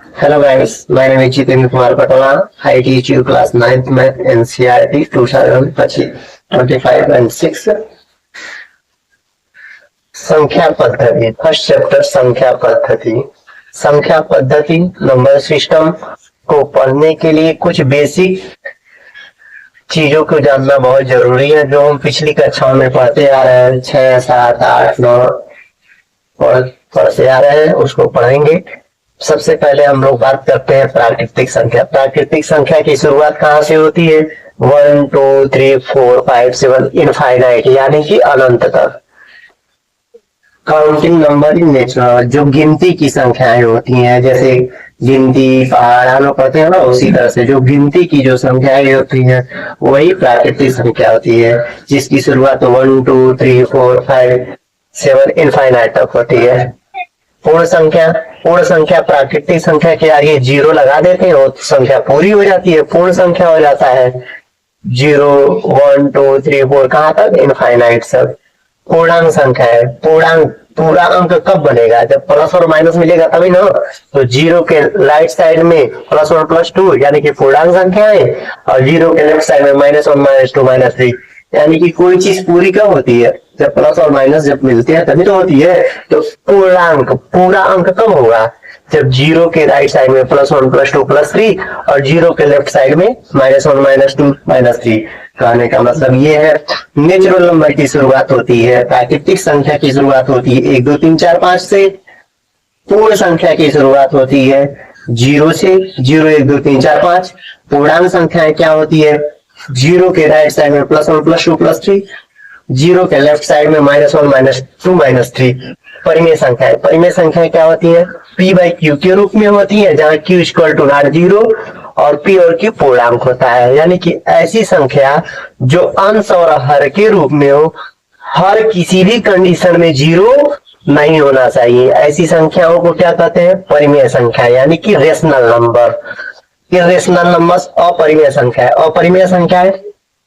Hello guys, my name is Jiten Kumar Patala. I teach you class 9th Math NCERT 2025 and 6 संख्या पद्धति first chapter संख्या पद्धति। संख्या पद्धति नंबर सिस्टम को पढ़ने के लिए कुछ बेसिक चीजों को जानना बहुत जरूरी है, जो हम पिछली कक्षाओं में पढ़ते आ रहे हैं। 6, 7, 8, 9 पढ़ते आ रहे हैं, उसको पढ़ेंगे। सबसे पहले हम लोग बात करते हैं प्राकृतिक संख्या। प्राकृतिक संख्या की शुरुआत कहाँ से होती है? 1, 2, 3, 4, 5, 7 इनफाइनाइट, यानी कि अनंत तक। काउंटिंग नंबर इन नेचुरल, जो गिनती की संख्याएं होती हैं, जैसे गिनती पहाड़ हम लोग पढ़ते हैं ना, उसी तरह से जो गिनती की जो संख्याएं होती हैं वही प्राकृतिक संख्या होती है, जिसकी शुरुआत 1, 2, 3, 4, 5, 7 इनफाइनाइट तक होती है। पूर्ण संख्या प्राकृतिक संख्या के आगे जीरो लगा देते हैं और संख्या पूरी हो जाती है, पूर्ण संख्या हो जाता है। 0, 1, 2, 3, 4 कहाँ तक? इनफाइनाइट सब। पूर्णांक संख्या है। पूरा अंक कब बनेगा? जब प्लस और माइनस मिलेगा तभी ना। तो जीरो के राइट साइड में प्लस 1 प्लस 2 यानी कि पूर्णांक संख्या है, और जीरो के लेफ्ट साइड में -1 -2 -3 यानी कि कोई चीज पूरी कब होती है? जब प्लस और माइनस जब मिलते हैं तभी तो होती है। तो पूरा अंक कब होगा? जब जीरो के राइट साइड में +1 +2 +3 और जीरो के लेफ्ट साइड में -1 -2 -3। कहने का मतलब ये है, नेचुरल नंबर की शुरुआत होती है, प्राकृतिक संख्या की शुरुआत होती है 1, 2, 3, 4, 5 से। पूर्ण संख्या की शुरुआत होती है 0 से। 0, 1, 2, 3, 4, 5। पूर्णांक संख्याएं क्या होती है? जीरो के राइट साइड में +1 +2 +3, जीरो के लेफ्ट साइड में -1 -2 -3। परिमेय संख्याएं क्या होती है? p/q के रूप में होती है, जहां q = ≠0 और p और q पूर्णांक होता है, यानी कि ऐसी संख्या जो अंश और हर के रूप में हो, हर किसी भी कंडीशन में जीरो नहीं होना चाहिए। ऐसी संख्याओं को क्या कहते हैं? परिमेय संख्या, यानी कि रेशनल नंबर। इरेशनल नंबर्स अपरिमेय संख्या है। अपरिमेय संख्या है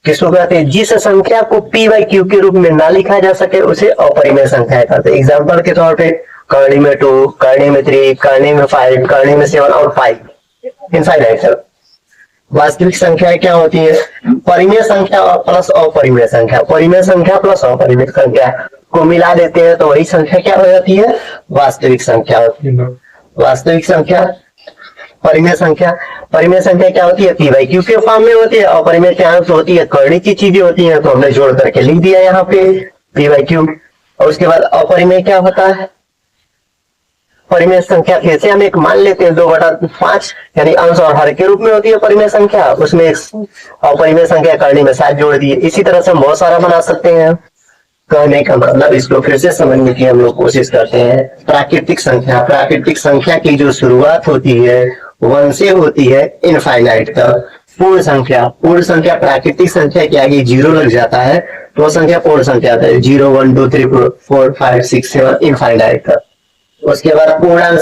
किसको कहते हैं? जिस संख्या को p/q के रूप में ना लिखा जा सके उसे अपरिमेय संख्या कहते हैं। एग्जांपल के तौर पे करणी में 2, करणी में 3, करणी में 5, करणी में 7 और 5 इनफाइनाइट। वास्तविक संख्याएं क्या होती है? परिमेय संख्या और प्लस अपरिमेय संख्या। परिमेय संख्या प्लस अपरिमेय संख्या को मिला देते हैं तो वही संख्या क्या हो जाती है? वास्तविक संख्या होती है। वास्तविक संख्या परिमेय संख्या क्या होती है? p/q के फॉर्म में होती है। अपरिमेय क्या होती है? करणी की चीजें होती हैं, तो हमने जोड़ करके लिख दिया यहाँ पे p/q। और उसके बाद अपरिमेय क्या होता है? परिमेय संख्या फिर से हम एक मान लेते हैं 2/5, यानी अंश और हर के रूप में होती है परिमेय संख्या। उसमें अपरिमेय संख्या करणी में 7 जोड़ दिए। इसी तरह से हम बहुत सारा बना सकते हैं। कहने का मतलब इसको फिर से समझने की हम लोग कोशिश करते हैं। प्राकृतिक संख्या की जो शुरुआत होती है 1 से होती है इनफाइनाइट तक। पूर्ण संख्या प्राकृतिक संख्या के आगे जीरो लग जाता है तो वो संख्या पूर्ण संख्या है। 0, 1, 2, 3, 4, 5, 6, 7 इनफाइनाइट तक। उसके बाद पूर्णांक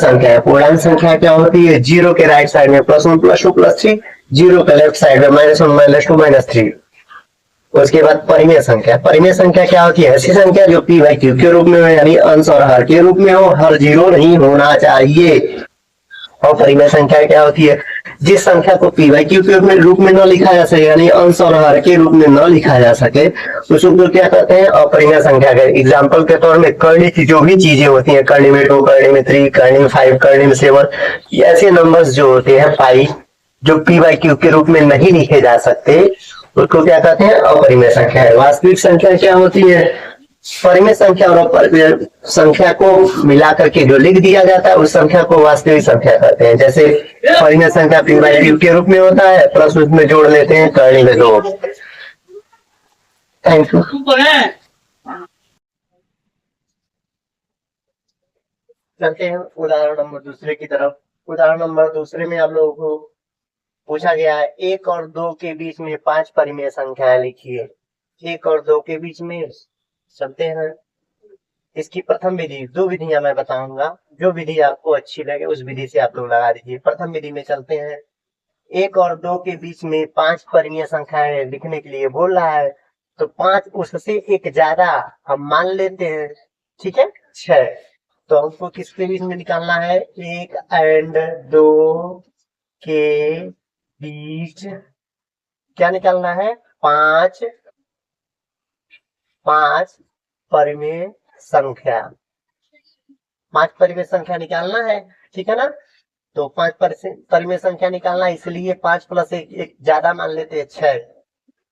संख्या क्या होती है? जीरो के राइट साइड में +1 +2 +3, जीरो के लेफ्ट साइड में -1 -2 -3। उसके बाद परिमेय संख्या क्या होती है? ऐसी संख्या जो p/q के रूप में हो, यानी अंश और हर के रूप में हो, हर जीरो नहीं होना चाहिए। और परिमेय संख्या क्या होती है? जिस संख्या को p/q के रूप में न लिखा जा सके, यानी अंश और हर के रूप में न लिखा जा सके, उसको क्या कहते हैं? अपरिमेय संख्या। के एग्जाम्पल के तौर में करणी की जो भी चीजें होती हैं, करणी में 2, करणी में 3, करणी में 5, करणी में 7, ऐसे नंबर्स जो होते हैं पाई, जो p/q के रूप में नहीं लिखे जा सकते, उसको क्या कहते हैं? अपरिमेय संख्या है। वास्तविक संख्या क्या होती है? परिमेय संख्या और अपरिमेय संख्या को मिला करके जो लिख दिया जाता है उस संख्या को वास्तविक संख्या कहते हैं। जैसे परिमेय संख्या p/q के रूप में होता है, प्लस उसमें जोड़ लेते हैं करणी में 2। Thank you. चलते हैं उदाहरण नंबर दूसरे की तरफ। उदाहरण नंबर दूसरे में आप लोगों को पूछा गया है 1 और 2 के बीच में 5 परिमेय संख्याएं लिखिए। 1 और 2 के बीच में चलते हैं। इसकी प्रथम विधि, 2 विधियां मैं बताऊंगा, जो विधि आपको अच्छी लगे उस विधि से आप लोग लगा दीजिए। प्रथम विधि में चलते हैं। 1 और 2 के बीच में 5 परिमेय संख्याएं लिखने के लिए बोल रहा है, तो 5 उससे एक ज्यादा हम मान लेते हैं, ठीक है, 6। तो हमको किसके बीच में निकालना है, 1 एंड 2 के बीच क्या निकालना है, 5 परिमेय संख्या, 5 परिमेय संख्या निकालना है, ठीक है ना। तो 5 परिमेय संख्या निकालना है, इसलिए 5 प्लस 1, एक ज्यादा मान लेते हैं 6।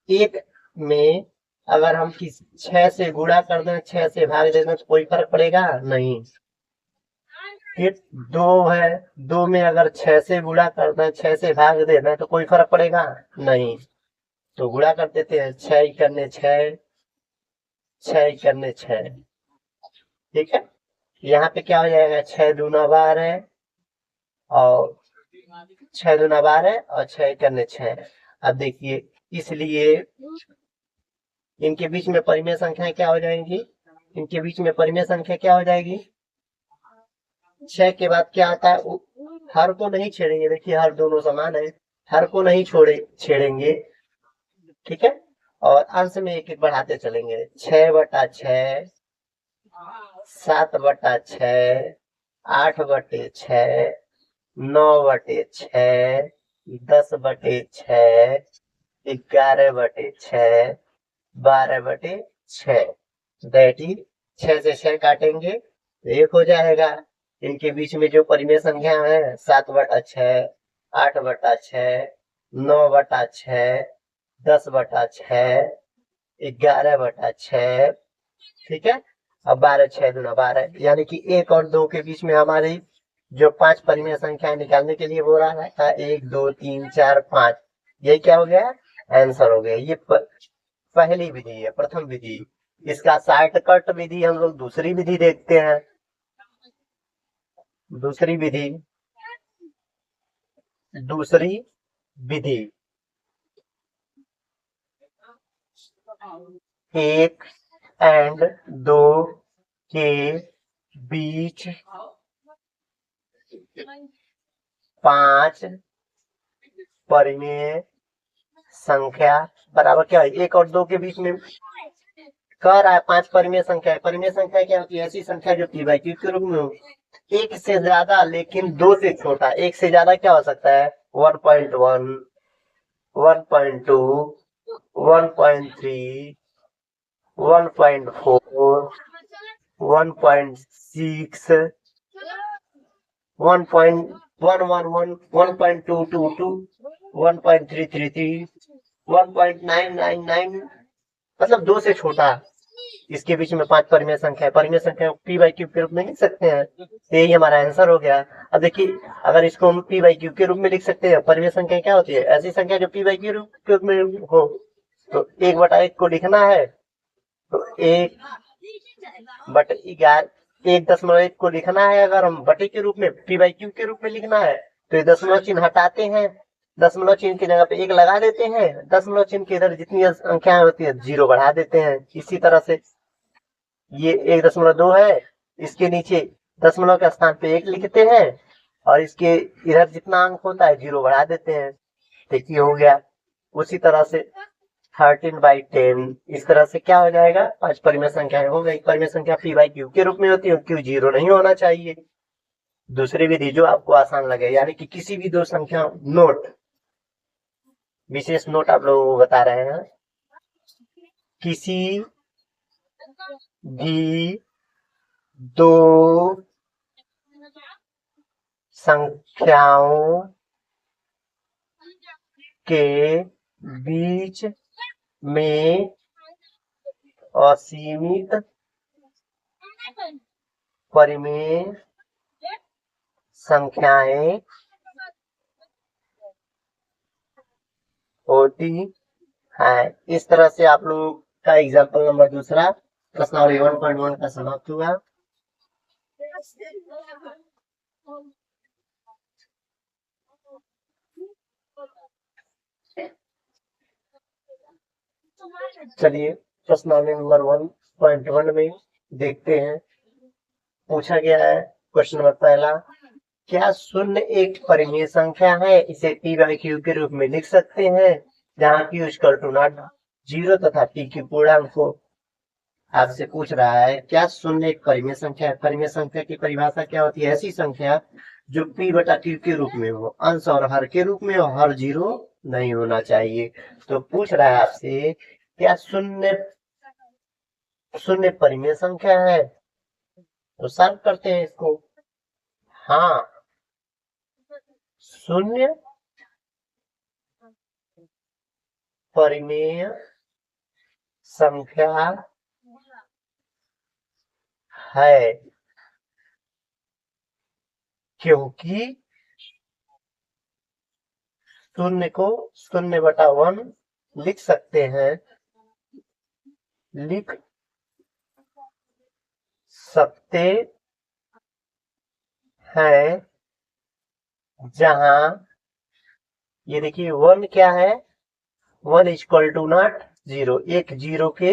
एक में अगर हम 6 से गुणा कर दें, 6 से भाग दे दें तो कोई फर्क पड़ेगा नहीं। फिर 2 है, 2 में अगर 6 से गुणा कर दें, 6 से भाग देना तो कोई फर्क पड़ेगा नहीं। तो गुणा कर देते हैं, 6 करने 6, 6 करने 6, ठीक है। यहाँ पे क्या हो जाएगा, 6 दूना 12 और 6 दूना 12 और 6 करने 6। अब देखिए, इसलिए इनके बीच में परिमेय संख्या क्या हो जाएंगी, इनके बीच में परिमेय संख्या क्या हो जाएगी, 6 के बाद क्या आता है, हर को नहीं छेड़ेंगे, देखिए हर दोनों समान है, हर को नहीं छेड़ेंगे, ठीक है। और अंश में एक एक बढ़ाते चलेंगे, 6/6, 7/6, 8/6, 9/6, 10/6, 11/6, 12/6, दैट इज 6 से 6 काटेंगे तो 1 हो जाएगा। इनके बीच में जो परिमेय संख्या है, 7/6, 8/6, 9/6, 10/6, 11/6, ठीक है। अब 12 6 दूना 12, यानी कि 1 और 2 के बीच में हमारी जो 5 परिमेय संख्या निकालने के लिए बोल रहा था, 1 2 3 4 5, यही क्या हो गया, आंसर हो गया। ये पहली विधि है, प्रथम विधि। इसका शॉर्टकट विधि हम लोग दूसरी विधि देखते हैं। दूसरी विधि 1 एंड 2 के बीच 5 परिमेय संख्या बराबर क्या है, 1 और 2 के बीच में कह रहा है 5 परिमेय संख्या है। परिमेय संख्या क्या होती है, ऐसी संख्या जो p/q के रूप में हो, 1 से ज्यादा लेकिन 2 से छोटा। 1 से ज्यादा क्या हो सकता है, 1.1, 1.2, 1.3, 1.4, 1.6, 1.111, 1.222, 1.333, 1.999, मतलब 2 से छोटा। इसके बीच में 5 परिमेय संख्या है। परिमेय संख्या p/q के रूप में लिख सकते हैं, तो यही हमारा आंसर हो गया। अब देखिए, अगर इसको हम p/q के रूप में लिख सकते हैं, परिमेय संख्या क्या होती है, ऐसी संख्या जो p/q के रूप में हो। तो 1/1 को लिखना है तो 1/11, 1.1 को लिखना है अगर हम बटे के रूप में, p/q के रूप में लिखना है तो ये दशमलव चिन्ह हटाते हैं, दशमलव चिन्ह की जगह पे 1 लगा देते हैं, दशमलव चिन्ह के इधर जितनी संख्याएं होती है 0 बढ़ा देते हैं। इसी तरह से ये 1.2 है, इसके नीचे दशमलव के स्थान पे 1 लिखते हैं और इसके इधर जितना अंक होता है 0 बढ़ा देते हैं। देखिए हो गया। उसी तरह से 13/10, इस तरह से क्या हो जाएगा, 5 परिमेय संख्याएं हो गई। परिमेय संख्या p/q के रूप में होती है, q 0 नहीं होना चाहिए। दूसरी विधि जो आपको आसान लगे, यानी कि किसी भी दो संख्या, नोट, विशेष नोट आप लोगों को बता रहे हैं, किसी भी दो संख्याओं के बीच में असीमित परिमेय संख्याएं होती है। इस तरह से आप लोग का एग्जाम्पल नंबर दूसरा प्रश्नावली 1.1 का समाप्त हुआ। चलिए प्रश्नावली नंबर 1.1 में देखते हैं। पूछा गया है क्वेश्चन नंबर पहला, क्या शून्य एक परिमेय संख्या है, इसे p/q के रूप में लिख सकते हैं, जहाँ q = 0 तथा p की पूर्णांक हो। आपसे पूछ रहा है क्या शून्य एक परिमेय संख्या है। परिमेय संख्या की परिभाषा क्या होती है? ऐसी संख्या जो p बटा q के रूप में हो, अंश और हर के रूप में हो, हर जीरो नहीं होना चाहिए। तो पूछ रहा है आपसे क्या शून्य शून्य परिमेय संख्या है? तो सॉल्व करते हैं इसको। हाँ, शून्य परिमेय संख्या है क्योंकि शून्य को 0/1 लिख सकते हैं, लिख सकते हैं जहां ये देखिए 1 क्या है, 1 इक्वल टू नॉट 0, एक जीरो के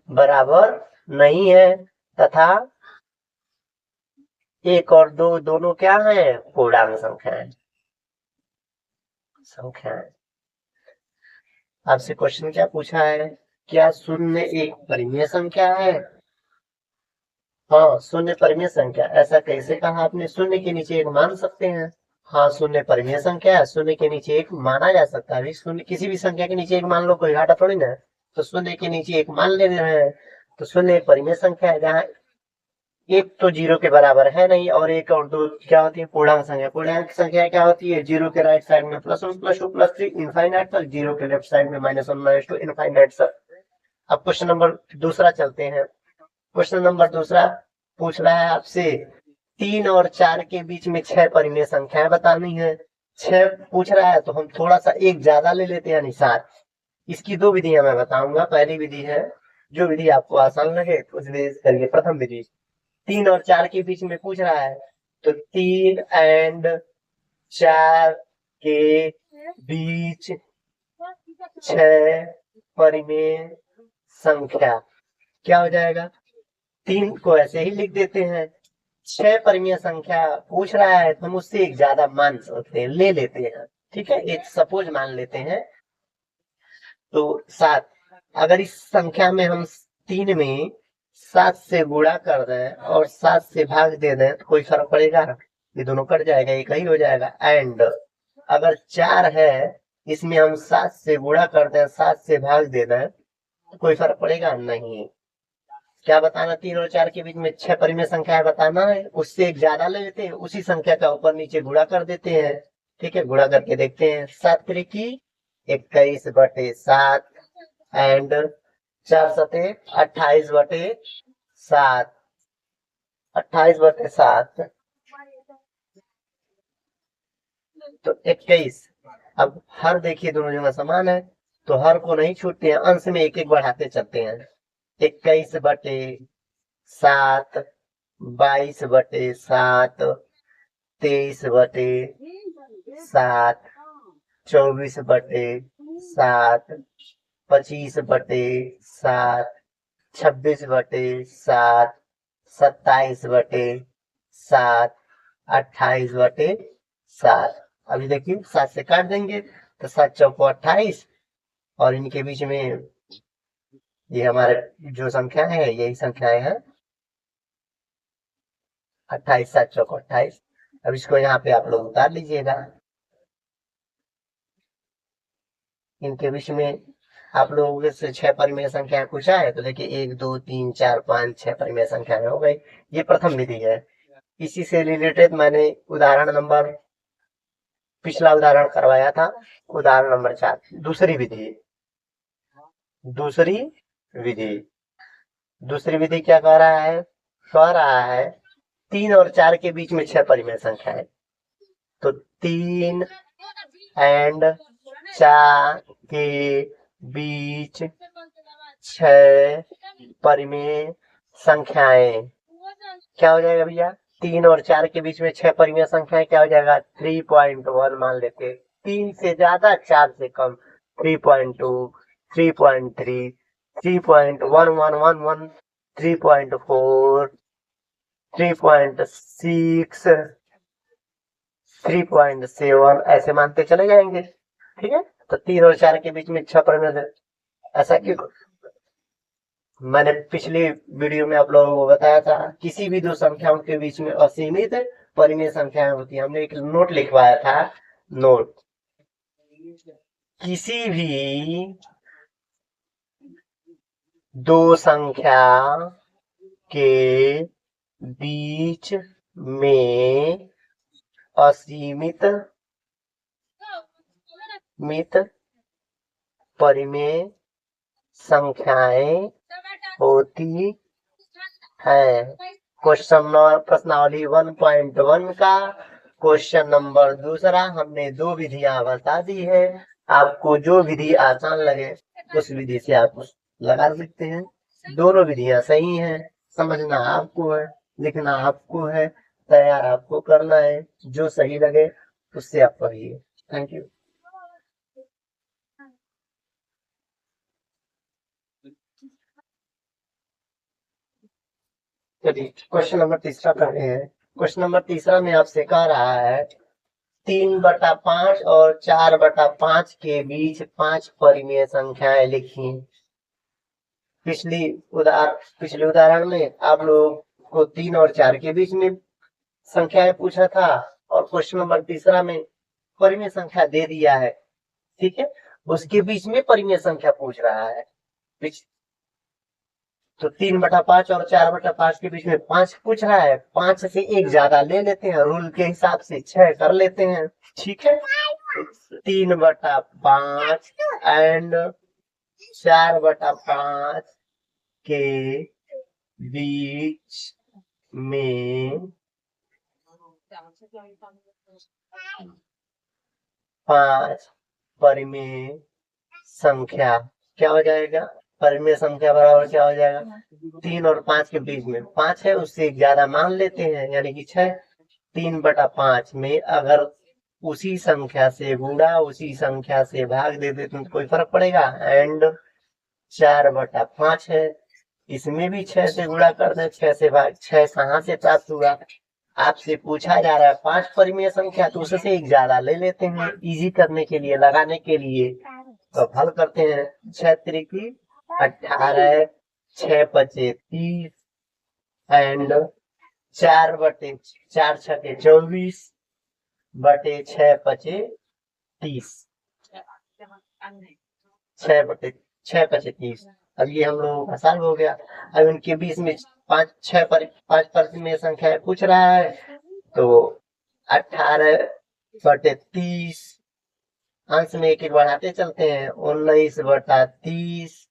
बराबर नहीं है, तथा एक और दो दोनों क्या है, पूर्णांक संख्याएं। आपसे क्वेश्चन क्या पूछा है, क्या शून्य एक परिमेय संख्या है? हाँ, शून्य परिमेय संख्या। ऐसा कैसे कहा आपने? शून्य के नीचे एक मान सकते हैं। हाँ, शून्य परिमेय संख्या है, शून्य के नीचे एक माना जा सकता है। शून्य किसी भी संख्या के नीचे एक मान लो, कोई घाटा थोड़ी ना है। तो शून्य के नीचे एक मान ले रहे हैं, तो शून्य एक परिमेय संख्या है जहाँ एक तो जीरो के बराबर है नहीं, और एक और दो क्या होती है, पूर्णांक संख्या। पूर्णांक संख्या क्या होती है? जीरो के राइट साइड में +1 +2 +3 इनफाइनाइट तक, जीरो के लेफ्ट साइड में -1 -2 इनफाइनाइट तक। अब क्वेश्चन नंबर दूसरा चलते हैं। क्वेश्चन नंबर दूसरा पूछ रहा है आपसे 3 और 4 के बीच में 6 परिमेय संख्याएं बतानी है। 6 पूछ रहा है तो हम थोड़ा सा एक ज्यादा ले लेते हैं, यानी 7। इसकी दो विधियां मैं बताऊंगा। पहली विधि है, जो विधि आपको आसान लगे उस विधि से करिए। प्रथम विधि, 3 और 4 के बीच में पूछ रहा है, तो 3 एंड 4 के बीच 6 परिमेय संख्या क्या हो जाएगा? 3 को ऐसे ही लिख देते हैं। 6 परिमेय संख्या पूछ रहा है तो हम उससे एक ज्यादा मान सकते हैं, ले लेते हैं। ठीक है, एक सपोज मान लेते हैं तो 7। अगर इस संख्या में हम 3 में 7 से गुणा कर दें और 7 से भाग दे दें तो कोई फर्क पड़ेगा? ये दोनों कट जाएगा, एक ही हो जाएगा। एंड अगर 4 है, इसमें हम 7 से गुणा कर दें, 7 से भाग दे दें तो कोई फर्क पड़ेगा? नहीं। क्या बताना? 3 और 4 के बीच में 6 परिमेय संख्या बताना है, उससे एक ज्यादा ले लेते हैं, उसी संख्या का ऊपर नीचे गुणा कर देते हैं। ठीक है, गुणा करके देखते हैं। 7 त्रिकी 21/7 एंड 4 सते 28/7, 28/7 तो 21। अब हर देखिए दोनों जगह समान है, तो हर को नहीं छूटते हैं, अंश में एक एक बढ़ाते चलते हैं। 21/7, 22/7, 23/7, 24/7, 25/7, 26/7, 27/7, 28/7। अभी देखिए 7 से काट देंगे तो 7 चौको 28, और इनके बीच में ये हमारे जो संख्या है यही संख्याएं हैं, 28, 7 चौको 28। अब इसको यहाँ पे आप लोग उतार लीजिएगा। इनके बीच में आप लोगों से 6 परिमेय संख्या पूछा है, तो देखिए 1 2 3 4 5 6 परिमेय संख्या हो गई। ये प्रथम विधि है। इसी से रिलेटेड मैंने उदाहरण नंबर, पिछला उदाहरण करवाया था, उदाहरण नंबर 4। दूसरी विधि, दूसरी विधि दूसरी विधि क्या कह रहा है? कह रहा है 3 और 4 के बीच में 6 परिमेय संख्या है, तो 3 एंड 4 के बीच 6 परिमेय संख्याएं क्या हो जाएगा भैया? 3 और 4 के बीच में 6 परिमेय संख्याएं क्या हो जाएगा? 3.1 मान लेते। 3 से ज्यादा, 4 से कम, 3.2, 3.3, 3.1111, 3.4, 3.6, 3.7 ऐसे मानते चले जाएंगे। ठीक है, तो 3 और 4 के बीच में 6 परिमेय, ऐसा क्यों? मैंने पिछले वीडियो में आप लोगों को बताया था, किसी भी दो संख्याओं के बीच में असीमित परिमेय संख्याएं होती हैं। हमने एक नोट लिखवाया था, नोट, किसी भी दो संख्या के बीच में असीमित परिमेय संख्याएं होती है। प्रश्नावली 1.1 का क्वेश्चन नंबर दूसरा हमने दो विधियां बता दी है। आपको जो विधि आसान लगे उस विधि से आप लगा सकते हैं। दोनों विधियां सही हैं, समझना आपको है, लिखना आपको है, तैयार आपको करना है। जो सही लगे उससे आप पढ़िए। Thank you. चलिए क्वेश्चन नंबर तीसरा कर रहे हैं। क्वेश्चन नंबर तीसरा में आपसे कह रहा है 3/5 और 4/5 के बीच 5 परिमेय संख्याएं लिखी। पिछले उदाहरण में आप लोग को 3 और 4 के बीच में संख्याएं पूछा था, और क्वेश्चन नंबर तीसरा में परिमेय संख्या दे दिया है, ठीक है, उसके बीच में परिमेय संख्या पूछ रहा है। तो 3/5 और 4/5 के बीच में 5 पूछ रहा है, 5 से एक ज्यादा ले लेते हैं, रूल के हिसाब से 6 कर लेते हैं, ठीक है। 3/5 एंड 4/5 के बीच में 5 परिमेय संख्या क्या हो जाएगा? परिमेय संख्या बराबर क्या हो जाएगा? 3 और 5 के बीच में 5 है, उससे ज्यादा मान लेते हैं, यानी कि 6। 3/5 में अगर उसी संख्या से गुणा, उसी संख्या से भाग दे देते तो कोई फर्क पड़ेगा? एंड 4/5 है, इसमें भी 6 से गुणा कर दे, 6 से भाग, 6 कहाँ से प्राप्त हुआ? आपसे पूछा जा रहा है 5 परिमेय संख्या, तो उससे एक ज्यादा ले लेते हैं इजी करने के लिए, लगाने के लिए। तो हल करते हैं। 6 त्रिकी 18, 6 पचे 30 एंड 4/4 छके 24 बटे 6 पचे 30, 6 पचे 30। अब ये हम लोगों का सॉल्व हो गया। अब इनके बीच में 5 परिमेय संख्या पूछ रहा है, तो 18/30 अंश में एक एक बढ़ाते चलते हैं। 19/30,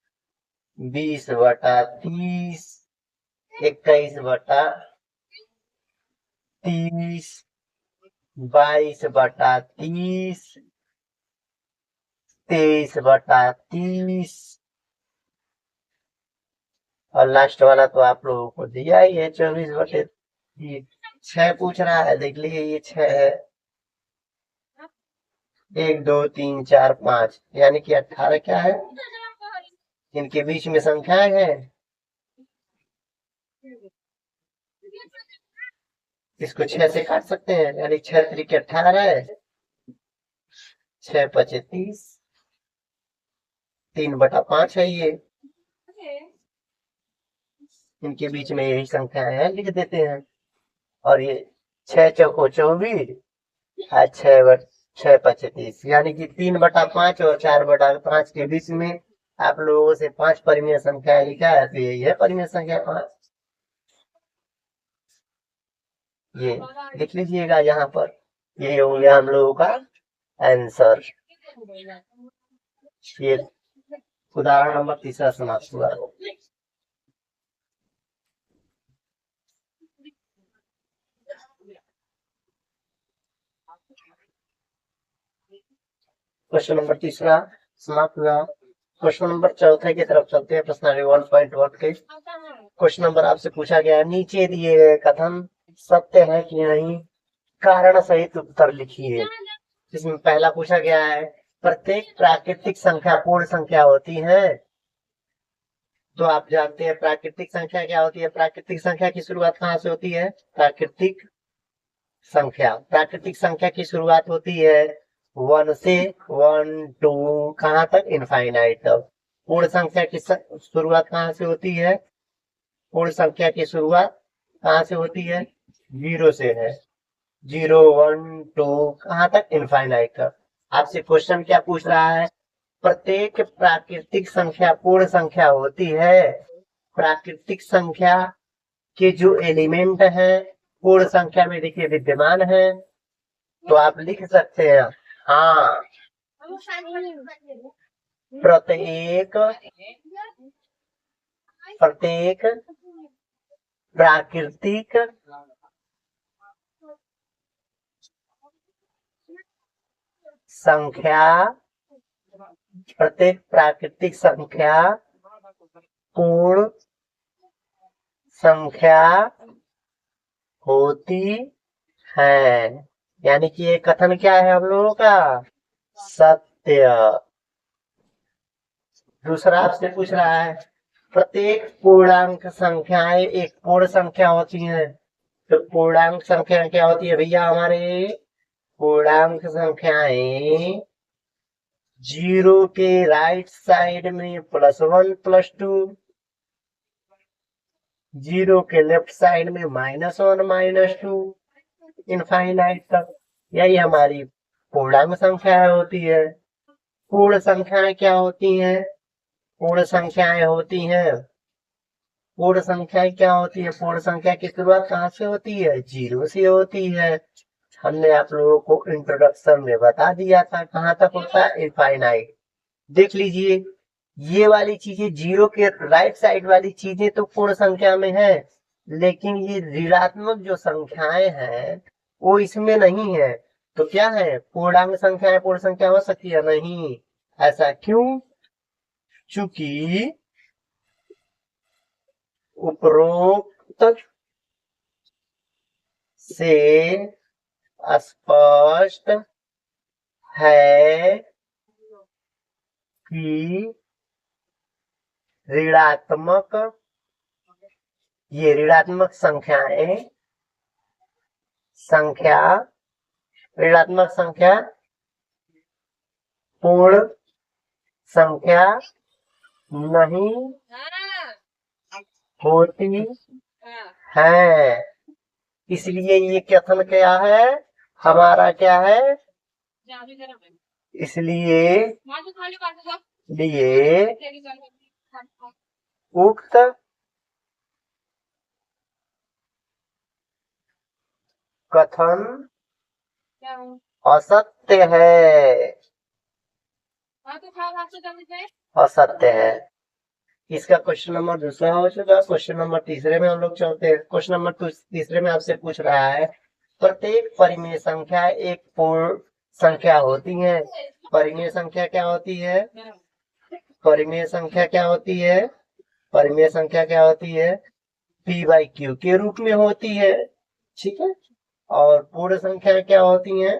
20/30, 21/30, 22/30, 23/30, और लास्ट वाला तो आप लोगों को दिया ही है 24/30। 6 पूछ रहा है, देख लीजिए ये 6 है, 1 2 3 4 5, यानी कि 18 क्या है? इनके बीच में संख्याएं हैं, इसको 6 से काट सकते हैं, यानी 6 त्रिके 18 है, 6 पचे 30, 3/5 है ये, इनके बीच में यही संख्याएं हैं, लिख देते हैं। और ये 6 चौको 24 और 6 पचे 30, यानी कि 3/5 और 4/5 के बीच में आप लोगों से 5 परिमेय संख्या लिखा है, तो यही है परिमेय संख्या 5। ये लिख लीजिएगा यहाँ पर, ये हो गया हम लोगों का आंसर। ये उदाहरण नंबर तीसरा समाप्त हुआ। क्वेश्चन नंबर तीसरा समाप्त हुआ। क्वेश्चन नंबर चौथे की तरफ चलते हैं, प्रश्नावली 1.1 के। क्वेश्चन नंबर आपसे पूछा गया है, नीचे दिए गए कथन सत्य है कि नहीं, कारण सहित उत्तर लिखिए। इसमें पहला पूछा गया है, प्रत्येक प्राकृतिक संख्या पूर्ण संख्या होती है। तो आप जानते हैं प्राकृतिक संख्या क्या होती है? प्राकृतिक संख्या की शुरुआत कहाँ से होती है? प्राकृतिक संख्या की शुरुआत होती है 1 से 1 2 कहाँ तक? इनफाइनाइट तक। पूर्ण संख्या की शुरुआत कहाँ से होती है? पूर्ण संख्या की शुरुआत कहाँ से होती है? 0 से है। 0 1 2 कहाँ तक? इनफाइनाइट तक। आपसे क्वेश्चन क्या पूछ रहा है? प्रत्येक प्राकृतिक संख्या पूर्ण संख्या होती है। प्राकृतिक संख्या के जो एलिमेंट है पूर्ण संख्या में देखिए विद्यमान है, तो आप लिख सकते हैं हाँ, प्रत्येक प्रत्येक प्राकृतिक संख्या प्रत्येक प्राकृतिक संख्या पूर्ण संख्या होती है। यानी कि ये कथन क्या है हम लोगों का? सत्य। दूसरा आपसे पूछ रहा है प्रत्येक पूर्णांक संख्याएं एक पूर्ण संख्या होती है। तो पूर्णांक संख्या क्या होती है भैया हमारे? पूर्णांक संख्याएं 0 के राइट साइड में +1 +2, 0 के लेफ्ट साइड में -1 -2, इनफाइनाइट तक। यही हमारी पूर्णांक संख्या होती है। पूर्ण संख्याएं क्या होती हैं? पूर्ण संख्याएं होती हैं पूर्ण संख्याएं क्या होती है? पूर्ण संख्या की शुरुआत कहाँ से होती है? 0 से होती है। हमने आप लोगों को इंट्रोडक्शन में बता दिया था कहाँ तक होता है? इनफाइनाइट। देख लीजिए ये वाली चीजें 0 के राइट साइड वाली चीजें तो पूर्ण संख्या में है, लेकिन ये ऋणात्मक जो संख्याएं हैं वो इसमें नहीं है। तो क्या है? पूर्णांक संख्या पूर्ण संख्या हो सकती है? नहीं। ऐसा क्यों? चूंकि उपरोक्त से स्पष्ट है कि ऋणात्मक ये ऋणात्मक ऋणात्मक संख्या पूर्ण संख्या नहीं होती है। इसलिए ये कथन क्या है हमारा? क्या है? इसलिए उक्त कथन असत्य है। असत्य है। इसका क्वेश्चन नंबर दूसरा हो चुका। क्वेश्चन नंबर तीसरे में हम लोग चलते हैं। क्वेश्चन नंबर तीसरे में आपसे पूछ रहा है प्रत्येक परिमेय संख्या एक पूर्ण संख्या होती है। परिमेय संख्या क्या होती है? परिमेय संख्या क्या होती है? परिमेय संख्या क्या होती है? p/q के रूप में होती है। ठीक है। और पूर्ण संख्या क्या होती है?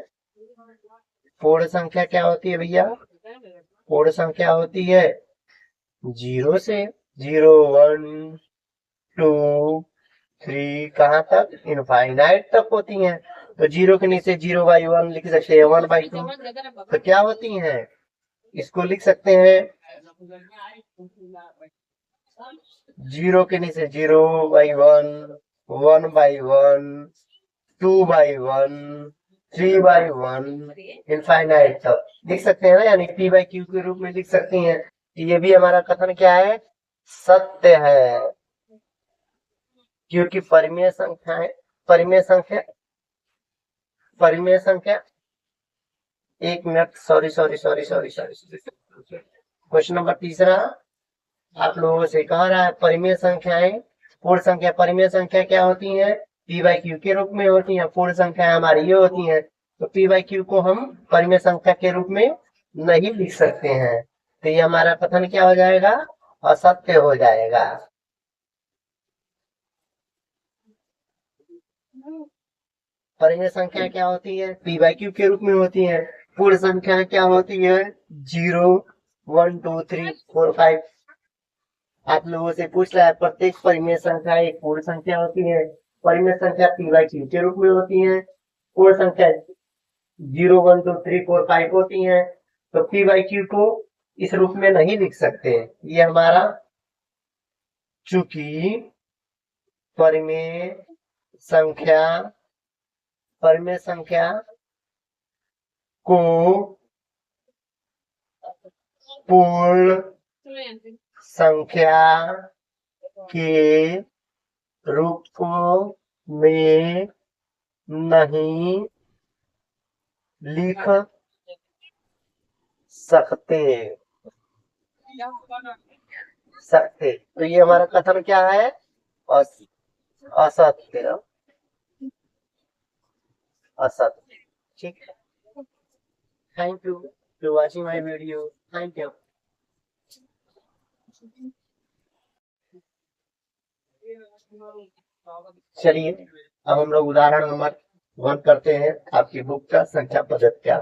पूर्ण संख्या क्या होती है भैया? पूर्ण संख्या होती है 0 से 0 1 2 3 कहाँ तक? इनफाइनाइट तक होती हैं। तो 0 के नीचे 0/1 लिख सकते हैं, 1/2। तो क्या होती हैं? इसको लिख सकते हैं 0 के नीचे 0/1 1/1 2/1 3/1 इनफाइनाइट तक लिख सकते हैं ना, यानी p/q के रूप में लिख सकते हैं। ये भी हमारा कथन क्या है? सत्य है। क्योंकि परिमेय संख्या एक मिनट, सॉरी। क्वेश्चन नंबर तीसरा आप लोगों से कह रहा है परिमेय संख्याएं पूर्ण संख्या परिमेय संख्या क्या होती है? p/q के रूप में होती है। पूर्ण संख्या हमारी ये होती है। तो p/q को हम परिमेय संख्या के रूप में नहीं लिख सकते हैं। तो ये हमारा कथन क्या हो जाएगा? असत्य हो जाएगा। परिमेय संख्या क्या होती है? p/q के रूप में होती है। पूर्ण संख्या क्या होती है? 0 1 2 3 4 5। आप लोगों से पूछ रहा है प्रत्येक परिमेय संख्या एक पूर्ण संख्या होती है। परिमेय संख्या p/q के रूप में होती है। पूर्ण संख्या 0 1 2 3 4 5 होती है। तो p/q को इस रूप में नहीं लिख सकते। ये हमारा चूंकि परिमेय संख्या को पूर्ण संख्या के रूप में नहीं लिख सकते। तो ये हमारा कथन क्या है? असत्य। ठीक है। Thank you for watching my video. Thank you. चलिए अब हम लोग उदाहरण नंबर 1 करते हैं। आपकी बुक का संख्या पद्धति क्या?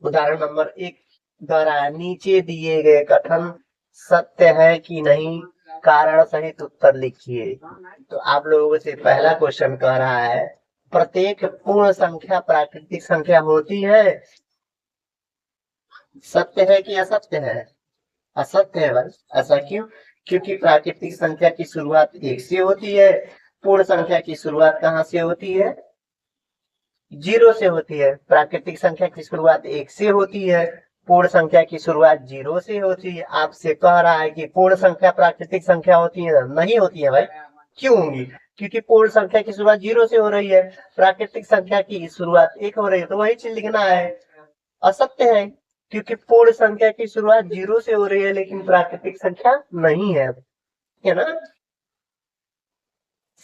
उदाहरण नंबर 1 द्वारा नीचे दिए गए कथन सत्य है कि नहीं, कारण सहित उत्तर लिखिए। तो आप लोगों से पहला क्वेश्चन कह रहा है, प्रत्येक पूर्ण संख्या प्राकृतिक संख्या होती है। सत्य है कि असत्य है? असत्य है बस। ऐसा क्यों? क्योंकि प्राकृतिक संख्या की शुरुआत 1 से होती है। पूर्ण संख्या की शुरुआत कहाँ से होती है? 0 से होती है। प्राकृतिक संख्या की शुरुआत 1 से होती है, पूर्ण संख्या की शुरुआत 0 से होती है। आपसे कह रहा है कि पूर्ण संख्या प्राकृतिक संख्या होती है? नहीं होती है भाई। क्यों होंगी? क्योंकि पूर्ण संख्या की शुरुआत 0 से हो रही है, प्राकृतिक संख्या की शुरुआत 1 हो रही है, तो वही चीज लिखना है। असत्य है क्योंकि पूर्ण संख्या की शुरुआत 0 से हो रही है लेकिन प्राकृतिक संख्या नहीं है ना?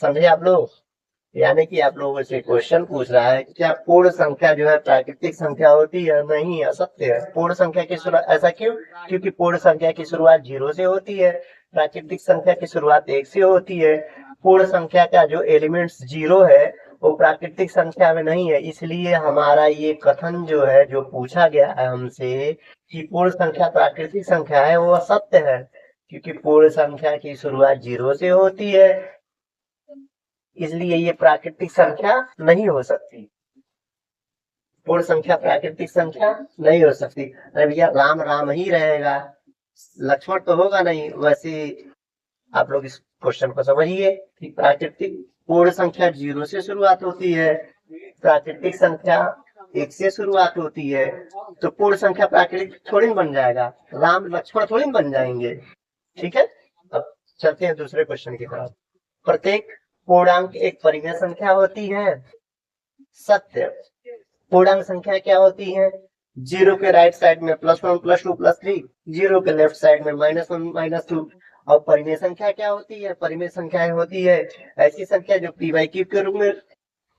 समझे आप लोग? यानी कि आप लोगों से क्वेश्चन पूछ रहा है क्या पूर्ण संख्या जो है प्राकृतिक संख्या होती है? नहीं, असत्य है। पूर्ण संख्या की शुरुआत, ऐसा क्यों? क्योंकि पूर्ण संख्या की शुरुआत 0 से होती है, प्राकृतिक संख्या की शुरुआत 1 से होती है। पूर्ण संख्या का जो एलिमेंट्स 0 है वो प्राकृतिक संख्या में नहीं है, इसलिए हमारा ये कथन जो है, जो पूछा गया है हमसे कि पूर्ण संख्या प्राकृतिक संख्या है, वो असत्य है। क्योंकि पूर्ण संख्या की शुरुआत 0 से होती है, इसलिए ये प्राकृतिक संख्या नहीं हो सकती। पूर्ण संख्या प्राकृतिक संख्या नहीं हो सकती। अरे भैया राम राम ही रहेगा, लक्ष्मण तो होगा नहीं। वैसे आप लोग इस क्वेश्चन को समझिए कि प्राकृतिक पूर्ण संख्या 0 से शुरुआत होती है, प्राकृतिक संख्या 1 से शुरुआत होती है, तो पूर्ण संख्या प्राकृतिक थोड़ी बन जाएगा, राम लक्ष्मण थोड़ी बन जाएंगे। ठीक है, अब चलते हैं दूसरे क्वेश्चन की तरफ। प्रत्येक पूर्णांक एक परिमेय संख्या होती है। सत्य। पूर्णांक संख्या क्या होती है? 0 के राइट साइड में +1 +2 +3, 0 के लेफ्ट साइड में -1 -2। और परिमेय संख्या क्या होती है? परिमेय संख्या होती है ऐसी संख्या जो p/q के रूप में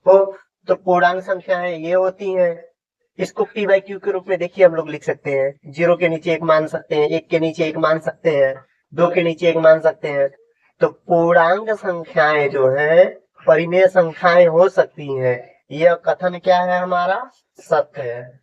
हो। तो पूर्णांक संख्या है ये होती है। इसको p/q के रूप में देखिए हम लोग लिख सकते हैं। 0 के नीचे 1 मान सकते हैं, 1 के नीचे 1 मान सकते हैं, 2 के नीचे 1 मान सकते हैं। तो पूर्णांक संख्याएं जो है परिमेय संख्याएं हो सकती हैं। यह कथन क्या है हमारा? सत्य है।